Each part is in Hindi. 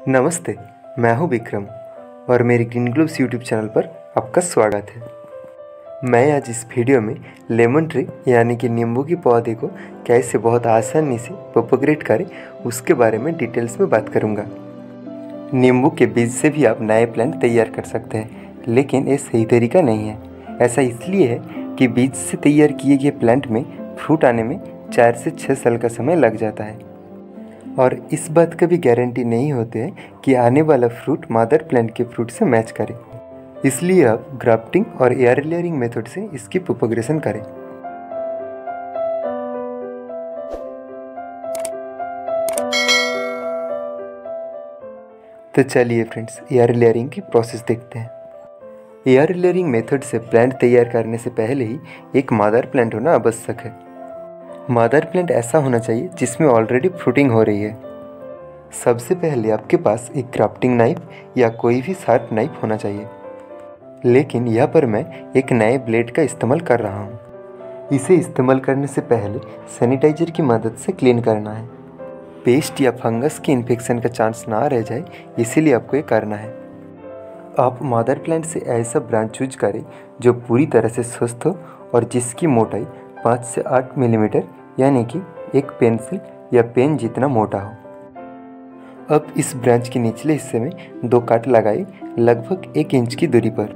नमस्ते, मैं हूं विक्रम और मेरे ग्रीन ग्लोब्स यूट्यूब चैनल पर आपका स्वागत है। मैं आज इस वीडियो में लेमन ट्री यानी कि नींबू की पौधे को कैसे बहुत आसानी से प्रोपेगेट करें उसके बारे में डिटेल्स में बात करूंगा। नींबू के बीज से भी आप नए प्लांट तैयार कर सकते हैं, लेकिन ये सही तरीका नहीं है। ऐसा इसलिए है कि बीज से तैयार किए गए प्लांट में फ्रूट आने में 4 से 6 साल का समय लग जाता है और इस बात का भी गारंटी नहीं होते हैं कि आने वाला फ्रूट मदर प्लांट के फ्रूट से मैच करे। इसलिए आप ग्राफ्टिंग और एयर लेयरिंग मेथड से इसकी प्रोपेगेशन करें। तो चलिए फ्रेंड्स, एयर लेयरिंग की प्रोसेस देखते हैं। एयर लेयरिंग मेथड से प्लांट तैयार करने से पहले ही एक मदर प्लांट होना आवश्यक है। मदर प्लांट ऐसा होना चाहिए जिसमें ऑलरेडी फ्रूटिंग हो रही है। सबसे पहले आपके पास एक ग्राफ्टिंग नाइफ या कोई भी शार्प नाइफ होना चाहिए, लेकिन यहाँ पर मैं एक नए ब्लेड का इस्तेमाल कर रहा हूँ। इसे इस्तेमाल करने से पहले सैनिटाइजर की मदद से क्लीन करना है। पेस्ट या फंगस की इन्फेक्शन का चांस ना रह जाए, इसीलिए आपको ये करना है। आप मदर प्लांट से ऐसा ब्रांच चूज करें जो पूरी तरह से स्वस्थ हो और जिसकी मोटाई 5 से 8 मिलीमीटर यानी कि एक पेंसिल या पेन जितना मोटा हो। अब इस ब्रांच के निचले हिस्से में 2 काट लगाए लगभग 1 इंच की दूरी पर।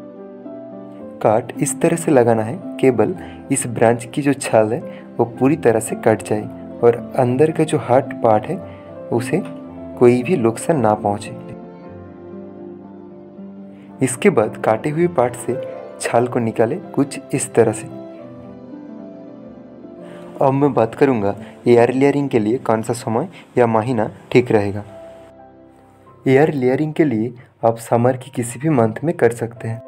काट इस तरह से लगाना है केवल इस ब्रांच की जो छाल है वो पूरी तरह से कट जाए और अंदर का जो हार्ड पार्ट है उसे कोई भी नुकसान ना पहुँचे। इसके बाद काटे हुए पार्ट से छाल को निकाले कुछ इस तरह से। अब मैं बात करूंगा एयर लेयरिंग के लिए कौन सा समय या महीना ठीक रहेगा। एयर लेयरिंग के लिए आप समर की किसी भी मंथ में कर सकते हैं,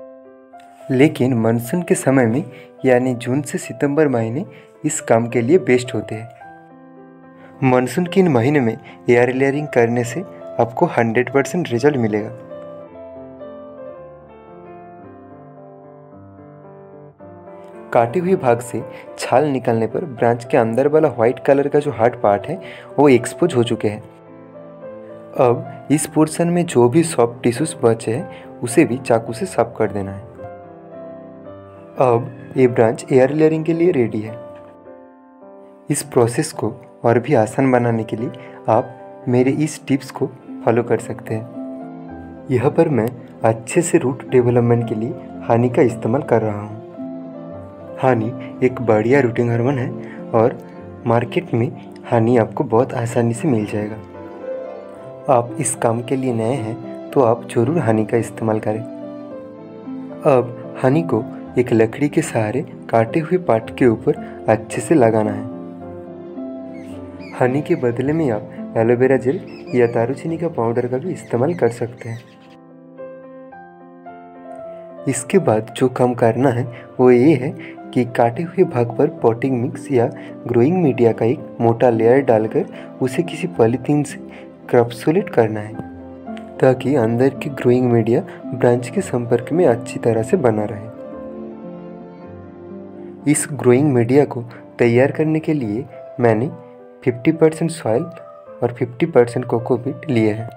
लेकिन मानसून के समय में यानी जून से सितंबर महीने इस काम के लिए बेस्ट होते हैं। मानसून के इन महीने में एयर लेयरिंग करने से आपको 100% रिजल्ट मिलेगा। काटे हुए भाग से छाल निकलने पर ब्रांच के अंदर वाला व्हाइट कलर का जो हार्ड पार्ट है वो एक्सपोज हो चुके हैं। अब इस पोर्शन में जो भी सॉफ्ट टिश्यूज बचे हैं उसे भी चाकू से साफ कर देना है। अब ये ब्रांच एयर लेयरिंग के लिए रेडी है। इस प्रोसेस को और भी आसान बनाने के लिए आप मेरे इस टिप्स को फॉलो कर सकते हैं। यहाँ पर मैं अच्छे से रूट डेवलपमेंट के लिए हनी का इस्तेमाल कर रहा हूँ। हनी एक बढ़िया रूटिंग हार्मोन है और मार्केट में हनी आपको बहुत आसानी से मिल जाएगा। आप इस काम के लिए नए हैं तो आप ज़रूर हनी का इस्तेमाल करें। अब हनी को एक लकड़ी के सहारे काटे हुए पार्ट के ऊपर अच्छे से लगाना है। हनी के बदले में आप एलोवेरा जेल या दारूचीनी का पाउडर का भी इस्तेमाल कर सकते हैं। इसके बाद जो काम करना है वो ये है कि काटे हुए भाग पर पॉटिंग मिक्स या ग्रोइंग मीडिया का एक मोटा लेयर डालकर उसे किसी पॉलीथीन से कैप्सूलेट करना है, ताकि अंदर की ग्रोइंग मीडिया ब्रांच के संपर्क में अच्छी तरह से बना रहे। इस ग्रोइंग मीडिया को तैयार करने के लिए मैंने 50% सॉइल और 50% कोकोपीट लिए हैं।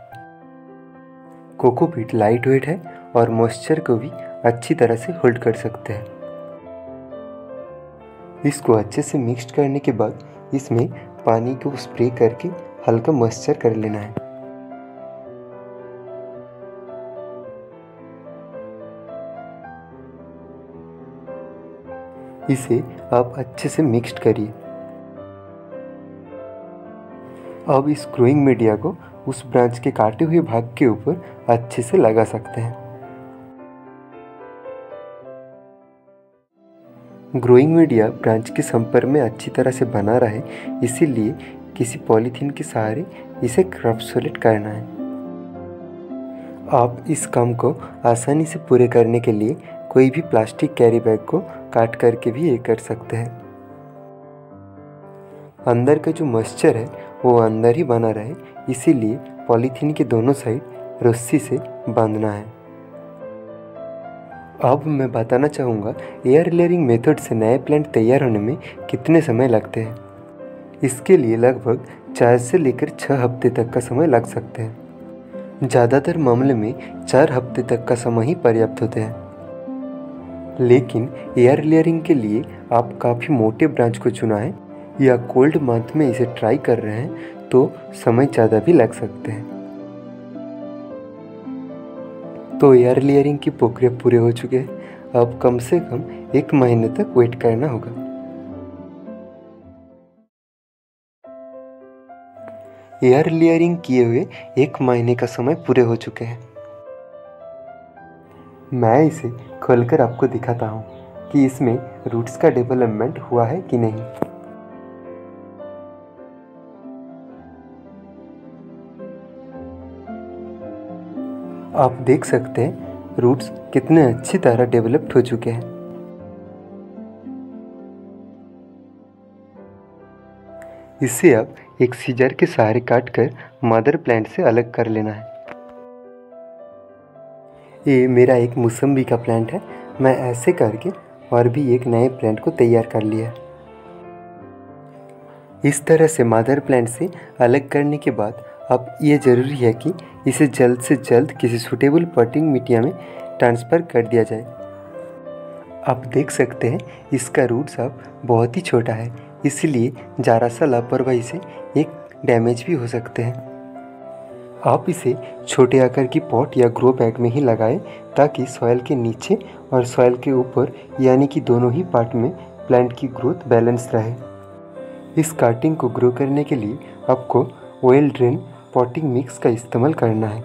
कोकोपीट लाइट वेट है और मॉइस्चर को भी अच्छी तरह से होल्ड कर सकते हैं। इसको अच्छे से मिक्स करने के बाद इसमें पानी को स्प्रे करके हल्का मॉइस्चर कर लेना है। इसे आप अच्छे से मिक्स करिए। अब इस ग्रोइंग मीडिया को उस ब्रांच के काटे हुए भाग के ऊपर अच्छे से लगा सकते हैं। ग्रोइंग मीडिया ब्रांच के संपर्क में अच्छी तरह से बना रहे, इसीलिए किसी पॉलीथीन के सहारे इसे कैप्सूलेट करना है। आप इस काम को आसानी से पूरे करने के लिए कोई भी प्लास्टिक कैरी बैग को काट करके भी ये कर सकते हैं। अंदर का जो मॉइस्चर है वो अंदर ही बना रहे, इसीलिए पॉलीथीन के दोनों साइड रस्सी से बांधना है। अब मैं बताना चाहूँगा एयर लेयरिंग मेथड से नए प्लांट तैयार होने में कितने समय लगते हैं। इसके लिए लगभग 4 से लेकर 6 हफ्ते तक का समय लग सकते हैं। ज़्यादातर मामले में 4 हफ्ते तक का समय ही पर्याप्त होता है, लेकिन एयर लेयरिंग के लिए आप काफ़ी मोटे ब्रांच को चुना है या कोल्ड मंथ में इसे ट्राई कर रहे हैं तो समय ज़्यादा भी लग सकते हैं। तो एयर लेयरिंग की प्रक्रिया पूरे हो चुके हैं। अब कम से कम 1 महीने तक वेट करना होगा। एयर लेयरिंग किए हुए 1 महीने का समय पूरे हो चुके हैं। मैं इसे खोलकर आपको दिखाता हूँ कि इसमें रूट्स का डेवलपमेंट हुआ है कि नहीं। आप देख सकते हैं रूट्स कितने अच्छी तरह डेवलप्ड हो चुके हैं। इसे अब एक सीजर के सहारे काटकर मदर प्लांट से अलग कर लेना है। ये मेरा एक मौसम्बी का प्लांट है। मैं ऐसे करके और भी एक नए प्लांट को तैयार कर लिया। इस तरह से मदर प्लांट से अलग करने के बाद अब ये ज़रूरी है कि इसे जल्द से जल्द किसी सूटेबल पॉटिंग मीडिया में ट्रांसफ़र कर दिया जाए। आप देख सकते हैं इसका रूट्स अब बहुत ही छोटा है, इसलिए ज़रा सा लापरवाही से एक डैमेज भी हो सकते हैं। आप इसे छोटे आकार की पॉट या ग्रो बैग में ही लगाएं ताकि सॉइल के नीचे और सॉइल के ऊपर यानी कि दोनों ही पार्ट में प्लांट की ग्रोथ बैलेंस रहे। इस काटिंग को ग्रो करने के लिए आपको ऑयल ड्रेन पॉटिंग मिक्स का इस्तेमाल करना है।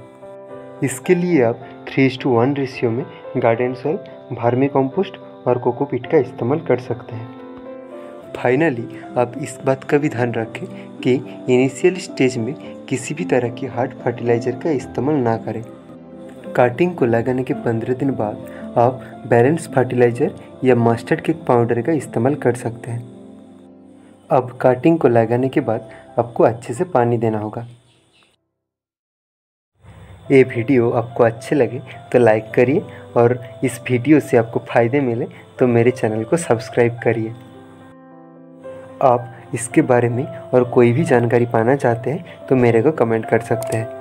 इसके लिए आप 3:1 रेशियो में गार्डन सॉइल, वर्मी कंपोस्ट और कोकोपीट का इस्तेमाल कर सकते हैं। फाइनली आप इस बात का भी ध्यान रखें कि इनिशियल स्टेज में किसी भी तरह की हार्ड फर्टिलाइज़र का इस्तेमाल ना करें। काटिंग को लगाने के 15 दिन बाद आप बैलेंस फर्टिलाइज़र या मस्टर्ड केक पाउडर का इस्तेमाल कर सकते हैं। अब काटिंग को लगाने के बाद आपको अच्छे से पानी देना होगा। ये वीडियो आपको अच्छे लगे तो लाइक करिए और इस वीडियो से आपको फ़ायदे मिले तो मेरे चैनल को सब्सक्राइब करिए। आप इसके बारे में और कोई भी जानकारी पाना चाहते हैं तो मेरे को कमेंट कर सकते हैं।